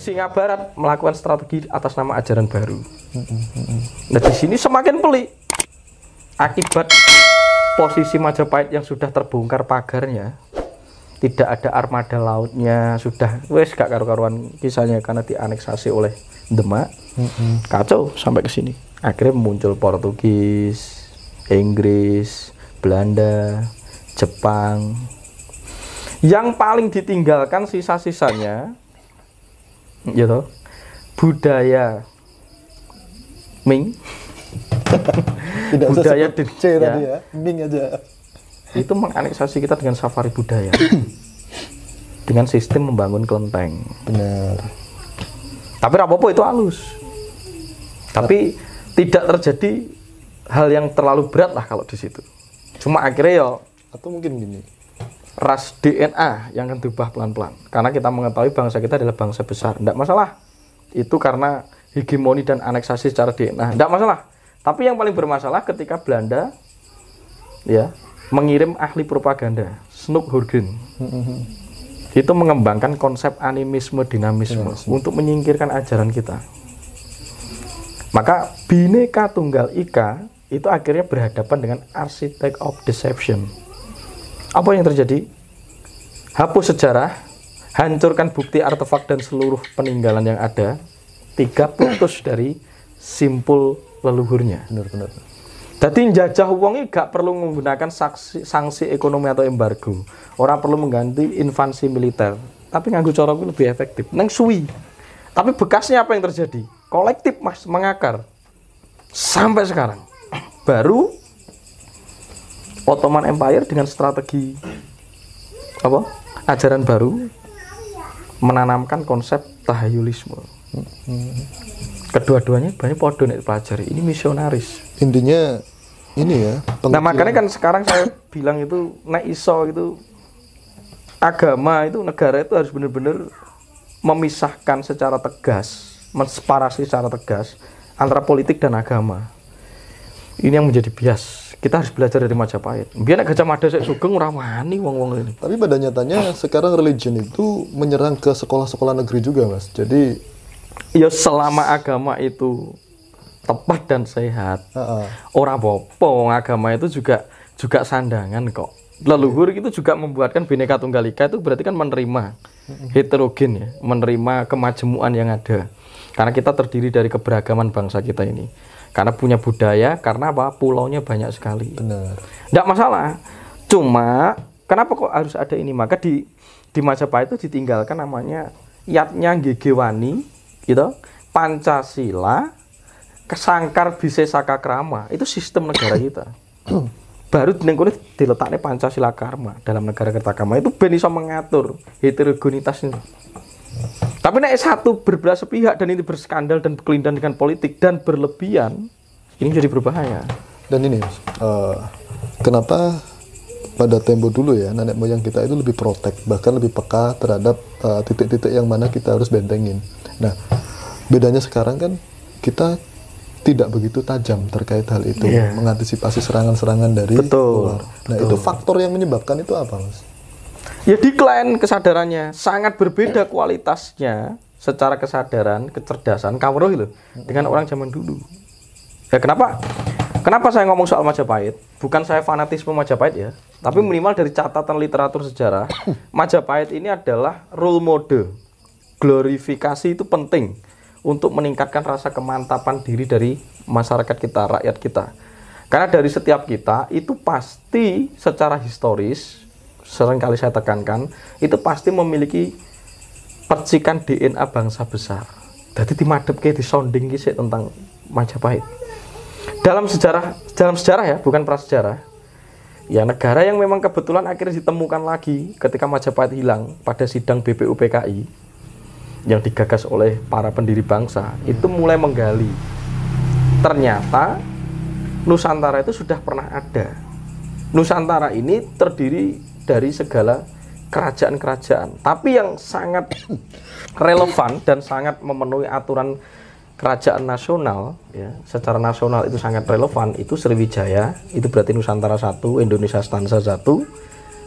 Singa Barat melakukan strategi atas nama ajaran baru. Nah di sini semakin pelik akibat posisi Majapahit yang sudah terbongkar pagarnya, tidak ada armada lautnya, sudah wes gak karu-karuan kisahnya karena dianeksasi oleh Demak. Kacau sampai ke sini. Akhirnya muncul Portugis, Inggris, Belanda, Jepang. Yang paling ditinggalkan sisa-sisanya gitu, budaya Ming. Tidak budaya usah C tadi ya, Ming aja. Itu menganeksasi kita dengan safari budaya. Dengan sistem membangun kelenteng. Benar. Tapi apa-apa itu halus. Tapi tidak terjadi hal yang terlalu berat lah kalau di situ. Cuma akhirnya ya atau mungkin gini. Ras DNA yang akan diubah pelan-pelan. Karena kita mengetahui bangsa kita adalah bangsa besar. Tidak masalah. Itu karena hegemoni dan aneksasi secara DNA. Tidak masalah. Tapi yang paling bermasalah ketika Belanda ya mengirim ahli propaganda, Snoep Horgen. Itu mengembangkan konsep animisme, dinamisme untuk menyingkirkan ajaran kita. Maka Bhinneka Tunggal Ika itu akhirnya berhadapan dengan architect of deception. Apa yang terjadi? Hapus sejarah, hancurkan bukti artefak dan seluruh peninggalan yang ada. 3 putus dari simpul leluhurnya. Benar. Jadi njajah wong iki gak perlu menggunakan sanksi ekonomi atau embargo. Orang perlu mengganti invasi militer. Tapi nganggo cara kuwi lebih efektif. Nang suwi. Tapi bekasnya apa yang terjadi? Kolektif Mas mengakar. Sampai sekarang. Baru Ottoman Empire dengan strategi apa? Ajaran baru menanamkan konsep tahayulisme. Kedua-duanya banyak podo nek pelajari. Ini misionaris. Intinya ini ya. Nah makanya kan sekarang saya bilang itu nek iso itu agama itu negara itu harus benar-benar memisahkan secara tegas, menseparasi secara tegas antara politik dan agama. Ini yang menjadi bias. Kita harus belajar dari Majapahit. Biar nek Gajah Mada sik sugeng ora wani wong-wong ini. Tapi pada nyatanya sekarang religion itu menyerang ke sekolah-sekolah negeri juga, Mas. Jadi ya selama agama itu tepat dan sehat, ora apa-apa. Agama itu juga sandangan kok. Leluhur itu juga membuatkan Bhinneka Tunggal Ika itu berarti kan menerima heterogen ya, menerima kemajemukan yang ada. Karena kita terdiri dari keberagaman bangsa kita ini. Karena punya budaya, karena apa? Pulaunya banyak sekali. benar. Nggak masalah. Cuma kenapa kok harus ada ini? Maka di Majapahit itu ditinggalkan namanya Yatnya Gegewani, gitu. Pancasila, Kesangkar Bise Saka Krama. Itu sistem negara kita. Baru dinengkone diletaknya Pancasila Karma dalam negara Kertagama itu ben iso mengatur heterogenitas ini. Tapi nek satu berbelah sepihak dan ini berskandal dan berkelindan dengan politik dan berlebihan, ini jadi berbahaya. Dan ini, kenapa pada tempo dulu ya nenek moyang kita itu lebih protek, bahkan lebih peka terhadap titik-titik yang mana kita harus bentengin. Nah, bedanya sekarang kan kita tidak begitu tajam terkait hal itu, mengantisipasi serangan-serangan dari luar. Nah, itu faktor yang menyebabkan itu apa, Mas? Ya decline kesadarannya, sangat berbeda kualitasnya secara kesadaran, kecerdasan, kawruh loh dengan orang zaman dulu. Ya kenapa saya ngomong soal Majapahit? Bukan saya fanatisme Majapahit ya, tapi minimal dari catatan literatur sejarah, Majapahit ini adalah role model. Glorifikasi itu penting untuk meningkatkan rasa kemantapan diri dari masyarakat kita, rakyat kita. Karena dari setiap kita itu pasti secara historis, sering kali saya tekankan, itu pasti memiliki percikan DNA bangsa besar. Jadi dimadepke, disonding kisah tentang Majapahit. Dalam sejarah ya, bukan prasejarah. Ya negara yang memang kebetulan akhirnya ditemukan lagi ketika Majapahit hilang pada sidang BPUPKI yang digagas oleh para pendiri bangsa, itu mulai menggali. Ternyata Nusantara itu sudah pernah ada. Nusantara ini terdiri dari segala kerajaan-kerajaan, tapi yang sangat relevan dan sangat memenuhi aturan kerajaan nasional ya, secara nasional itu sangat relevan, itu Sriwijaya, itu berarti Nusantara 1, Indonesia Stanza 1,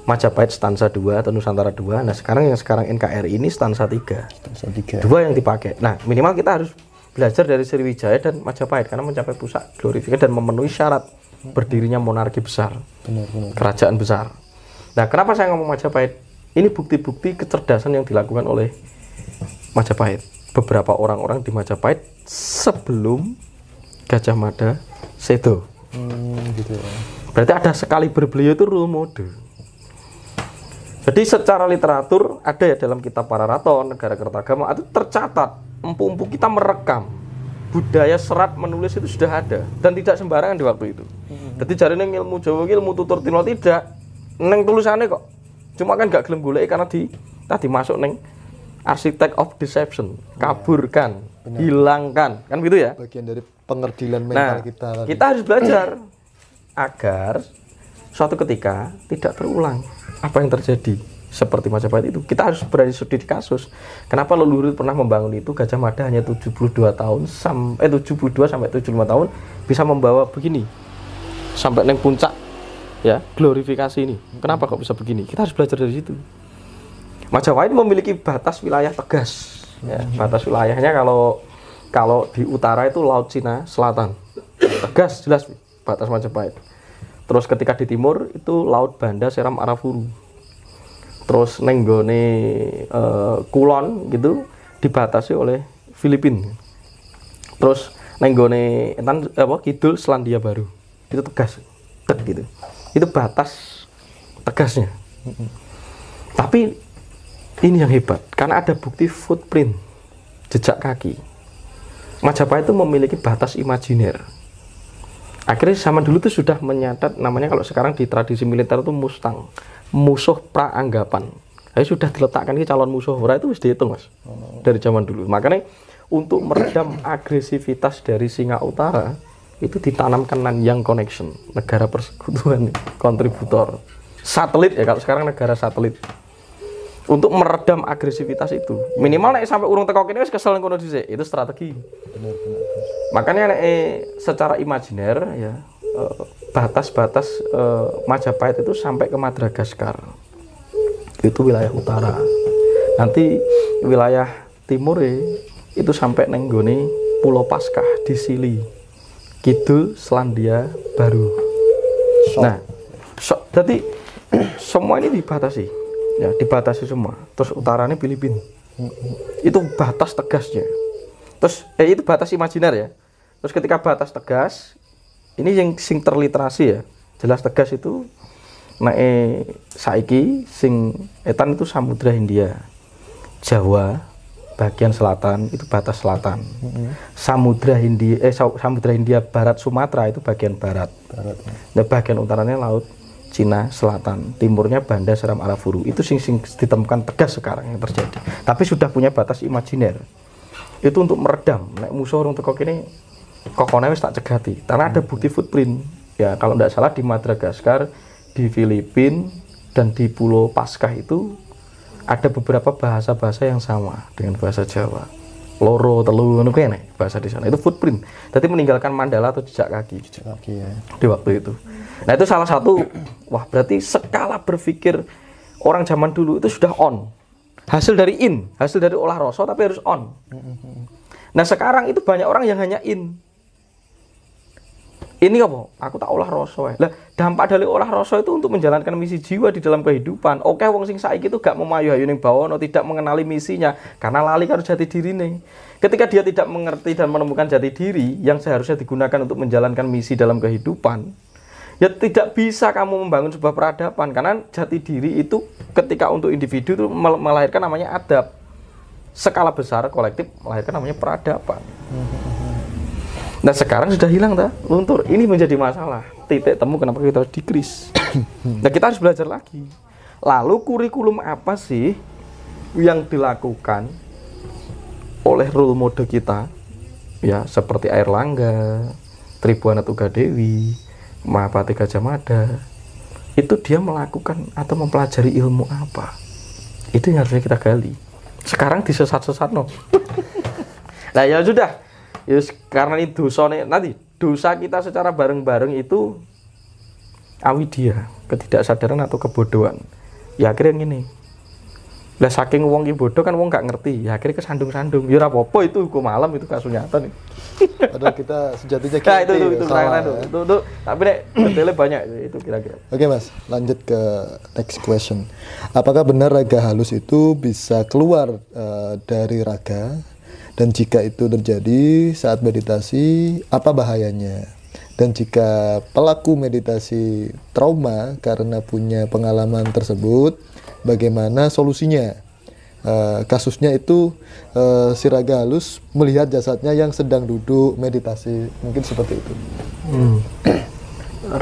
Majapahit stansa 2 atau Nusantara 2. Nah, sekarang NKRI ini stansa 3. Stansa 3. Dua yang dipakai. Nah, minimal kita harus belajar dari Sriwijaya dan Majapahit karena mencapai pusat glorifikasi dan memenuhi syarat berdirinya monarki besar. Benar. Kerajaan besar. Nah, kenapa saya ngomong Majapahit? Ini bukti-bukti kecerdasan yang dilakukan oleh Majapahit. Beberapa orang-orang di Majapahit sebelum Gajah Mada sedo. Gitu ya. Berarti ada sekali beliau itu role model. Jadi secara literatur ada ya dalam kitab Pararaton, Negara Kertagama itu tercatat empu-empu kita merekam budaya serat menulis itu sudah ada dan tidak sembarangan di waktu itu. Jadi jari neng ilmu Jawa ilmu tutur tino tidak neng tulisannya kok. Cuma kan gak gelem golek karena tadi masuk neng architect of deception, kaburkan, hilangkan, kan gitu ya. Bagian dari pengerdilan mental kita. Kita harus belajar agar suatu ketika tidak terulang apa yang terjadi seperti Majapahit itu. Kita harus berani studi kasus. Kenapa leluhur pernah membangun itu, Gajah Mada hanya 72 tahun 72 sampai 75 tahun bisa membawa begini sampai neng puncak ya glorifikasi ini. Kenapa kok bisa begini? Kita harus belajar dari situ. Majapahit memiliki batas wilayah tegas. Ya, batas wilayahnya kalau di utara itu Laut Cina Selatan. Tegas jelas batas Majapahit. Terus ketika di timur itu Laut Banda Seram Arafuru. Terus nenggone kulon gitu dibatasi oleh Filipina. Terus nenggone kidul Selandia Baru. Itu tegas. Gitu. Itu batas tegasnya. Tapi ini yang hebat karena ada bukti footprint, jejak kaki. Majapahit itu memiliki batas imajiner. Akhirnya zaman dulu itu sudah menyadat namanya kalau sekarang di tradisi militer itu mustang, musuh praanggapan. Jadi sudah diletakkan ini calon musuh ora itu sudah dihitung mas dari zaman dulu. Makanya untuk meredam agresivitas dari Singa Utara itu ditanamkan Nanyang Connection, negara persekutuan kontributor, satelit ya kalau sekarang negara satelit. Untuk meredam agresivitas itu minimal nek sampai urung teko kene wis kesel ngono dhisik, itu strategi. Benar. Makanya nek secara imajiner ya batas-batas Majapahit itu sampai ke Madagaskar. Itu wilayah utara. Nanti wilayah timur itu sampai neng gone Pulau Paskah di Sili. Kidul Selandia Baru. Nah, jadi semua ini dibatasi. Ya, dibatasi semua. Terus utaranya Filipina. Itu batas tegasnya. Terus itu batas imajiner ya. Terus ketika batas tegas, ini yang sing terliterasi ya. Jelas tegas itu saiki sing etan itu Samudra Hindia. Jawa bagian selatan itu batas selatan. Samudra Hindia Barat Sumatera itu bagian barat. Nah, bagian utaranya laut Cina Selatan, timurnya Banda Seram Arafuru. Itu sing ditemukan tegas sekarang yang terjadi. Tapi sudah punya batas imajiner. Itu untuk meredam. Nek musuh orang teko kene kokone wis tak cegati. Karena ada bukti footprint. Ya, kalau tidak salah di Madagaskar, di Filipina dan di Pulau Paskah itu ada beberapa bahasa-bahasa yang sama dengan bahasa Jawa. Loro, telu, ngono kene bahasa di sana. Itu footprint. Jadi meninggalkan mandala atau jejak kaki ya. Di waktu itu. Nah itu salah satu, wah berarti skala berpikir orang zaman dulu itu sudah on. Hasil dari olah rasa tapi harus on. Nah sekarang itu banyak orang yang hanya in. Ini apa? Aku tak olah rasa. Lah dampak dari olah rasa itu untuk menjalankan misi jiwa di dalam kehidupan. Oke, wong sing saiki itu gak memayu-ayu ning bawono, tidak mengenali misinya karena lali karo jati dirine. Ketika dia tidak mengerti dan menemukan jati diri yang seharusnya digunakan untuk menjalankan misi dalam kehidupan, ya tidak bisa kamu membangun sebuah peradaban karena jati diri itu ketika untuk individu itu melahirkan namanya adab. Skala besar kolektif melahirkan namanya peradaban. Nah sekarang sudah hilang luntur. Ini menjadi masalah. Titik temu kenapa kita harus dikris. Nah kita harus belajar lagi. Lalu kurikulum apa sih yang dilakukan oleh role model kita? Ya seperti Airlangga, Tribuana Tuggadewi, Mahapati Gajah Mada. Itu dia melakukan atau mempelajari ilmu apa? Itu yang harusnya kita gali. Sekarang disesat-sesat no. Nah ya sudah. Yes, karena ini dosa nanti dosa kita secara bareng-bareng itu awidya, ketidaksadaran atau kebodohan. Ya akhirnya gini. Lah saking wong ki bodoh kan wong gak ngerti. Ya akhirnya kesandung-sandung. Ya ora apa-apa itu hukum alam itu kasus nyata nih. Padahal kita sejatinya Nah, itu salah, ya. itu. Tapi nek detailnya banyak itu kira-kira. Oke Mas, lanjut ke next question. Apakah benar raga halus itu bisa keluar dari raga? Dan jika itu terjadi saat meditasi, apa bahayanya? Dan jika pelaku meditasi trauma karena punya pengalaman tersebut, bagaimana solusinya? Kasusnya itu si raga halus melihat jasadnya yang sedang duduk meditasi, mungkin seperti itu.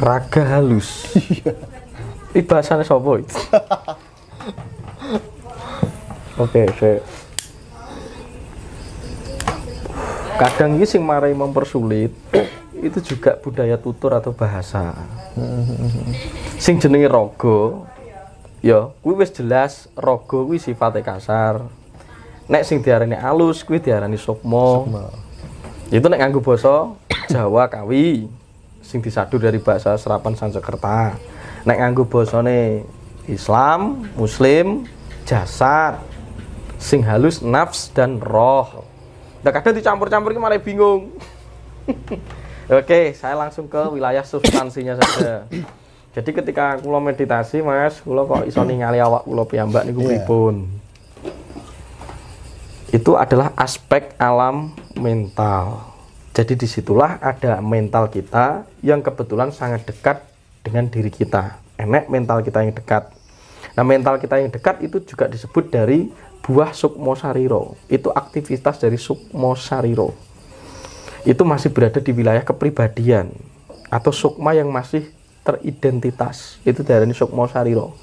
Raga halus. Ini bahasanya sopo itu? Oke, saya kadang ini sing marai mempersulit itu juga budaya tutur atau bahasa. Sing jenenge raga ya kuwi wis jelas raga kuwi sifatnya kasar. Nek sing diarani alus kuwi diarani sukma. Itu nek nganggo basa Jawa kawi sing disadur dari bahasa serapan Sansekerta. Nek nganggo basane Islam, Muslim, jasad. Sing halus nafs dan roh. Nah kadang dicampur-campur ini malah bingung. Oke, saya langsung ke wilayah substansinya saja. Jadi ketika kula meditasi, Mas, kula kok iso ningali awak kula piyambak niku pripun. Itu adalah aspek alam mental. Jadi disitulah ada mental kita yang kebetulan sangat dekat dengan diri kita. Enek mental kita yang dekat. Nah mental kita yang dekat itu juga disebut dari buah sukma sariro. Itu aktivitas dari sukma sariro. Itu masih berada di wilayah kepribadian atau sukma yang masih teridentitas. Itu dari sukma sariro.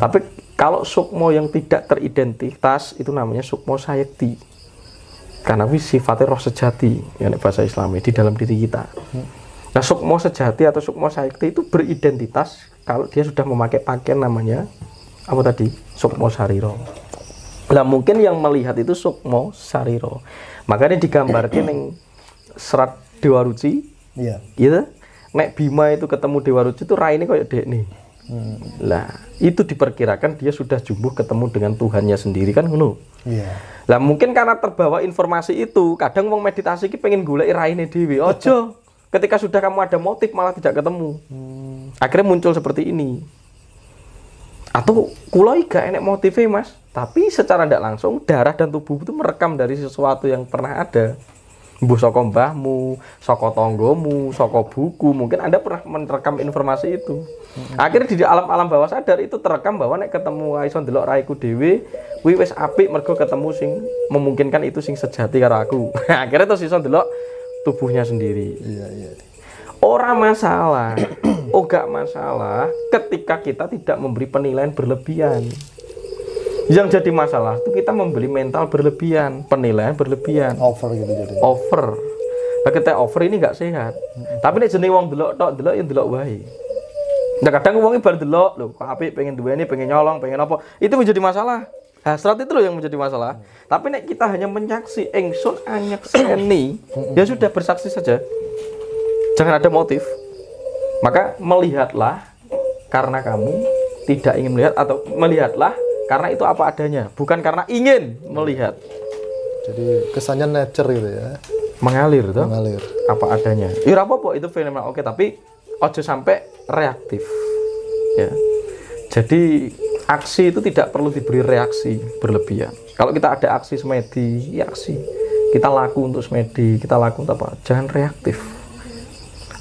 Tapi kalau sukma yang tidak teridentitas itu namanya sukma sayekti. Karena sifatnya roh sejati, ya bahasa Islami di dalam diri kita. Nah, sukma sejati atau sukma sayekti itu beridentitas kalau dia sudah memakai pakaian namanya apa tadi? Sukma sariro. Nah mungkin yang melihat itu sukma sariro. Makanya digambarkan yang serat Dewa Ruci. Iya. Gitu. Nek Bima itu ketemu Dewa Ruci itu raine kayak dek nih. Lah itu diperkirakan dia sudah jumbuh ketemu dengan Tuhannya sendiri kan ngono. Iya. Lah mungkin karena terbawa informasi itu, kadang wong meditasi ki pengen golek raine dhewe. Ojo. Ketika sudah kamu ada motif malah tidak ketemu. Akhirnya muncul seperti ini. Atau kula gak enek motifnya Mas, tapi secara tidak langsung darah dan tubuh itu merekam dari sesuatu yang pernah ada. Mbuh saka mbahmu, saka tanggamu, saka buku, mungkin Anda pernah merekam informasi itu. Akhirnya di alam-alam bawah sadar itu terekam bahwa nek ketemu iso ndelok raiku dhewe, kuwi wis apik mergo ketemu sing memungkinkan itu sing sejati karo aku. Akhirnya terus iso ndelok tubuhnya sendiri. Iya, iya. Ora masalah, gak masalah ketika kita tidak memberi penilaian berlebihan. Yang jadi masalah itu kita membeli mental berlebihan, penilaian berlebihan. Over gitu jadi. Over. Nah, kita over ini gak sehat. Tapi nek jenenge wong delok tok, delok ya delok wae. Nah kadang wong bar delok, lho kok apik pengen duweni, pengen nyolong, pengen apa. Itu menjadi masalah. Hasrat itu loh yang menjadi masalah. Tapi nek kita hanya menyaksi ingsun anyakseni, ya sudah bersaksi saja. Jangan ada motif. Maka melihatlah karena kamu tidak ingin melihat, atau melihatlah karena itu apa adanya, bukan karena ingin melihat. Jadi kesannya nature gitu ya. Mengalir tuh. Mengalir. Apa adanya. Ya apa-apa itu fenomena oke, tapi ojo sampai reaktif. Ya. Jadi aksi itu tidak perlu diberi reaksi berlebihan. Kalau kita ada aksi semedi, ya aksi. Kita laku untuk semedi, kita laku untuk apa? Jangan reaktif.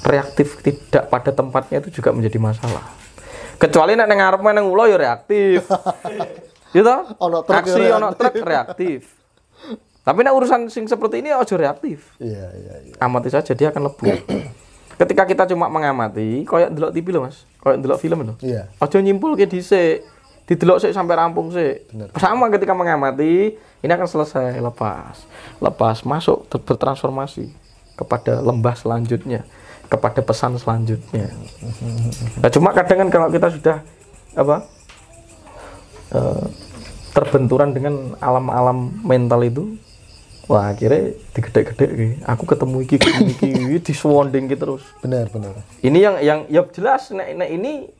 Reaktif tidak pada tempatnya itu juga menjadi masalah. Kecuali nek ngarep nang ulo ya reaktif. Gitu? Aksi ono truk reaktif. Tapi nek urusan sing seperti ini ojo reaktif. Iya. Amati saja, dia akan lebu. Ketika kita cuma mengamati, koyo ndelok TV lho Mas, koyo ndelok film lho. Iya. Ojo nyimpulke dhisik. Didelok sik sampai rampung sik. Sama ketika mengamati, ini akan selesai, lepas masuk bertransformasi kepada lembah selanjutnya, kepada pesan selanjutnya. Nah, cuma kadang kan kalau kita sudah terbenturan dengan alam-alam mental itu, wah akhirnya digedek-gedek. Aku ketemu iki diswonding gitu terus. Benar. Ini yang ya jelas nek ini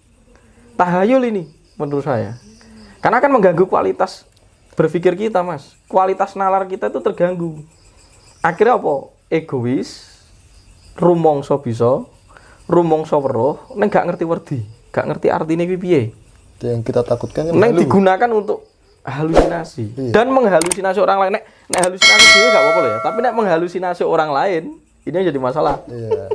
tahayul ini menurut saya. Karena akan mengganggu kualitas berpikir kita, Mas. Kualitas nalar kita itu terganggu. Akhirnya apa? Egois, rumongso bisa, rumongso weruh, ning gak ngerti werdi, gak ngerti artine piye. Yang kita takutkan kan Neng halu. digunakan untuk halusinasi dan menghalusinasi orang lain. Nek halusinasi dhewe gak apa-apa loh ya, tapi nek menghalusinasi orang lain ini yang jadi masalah. Iya.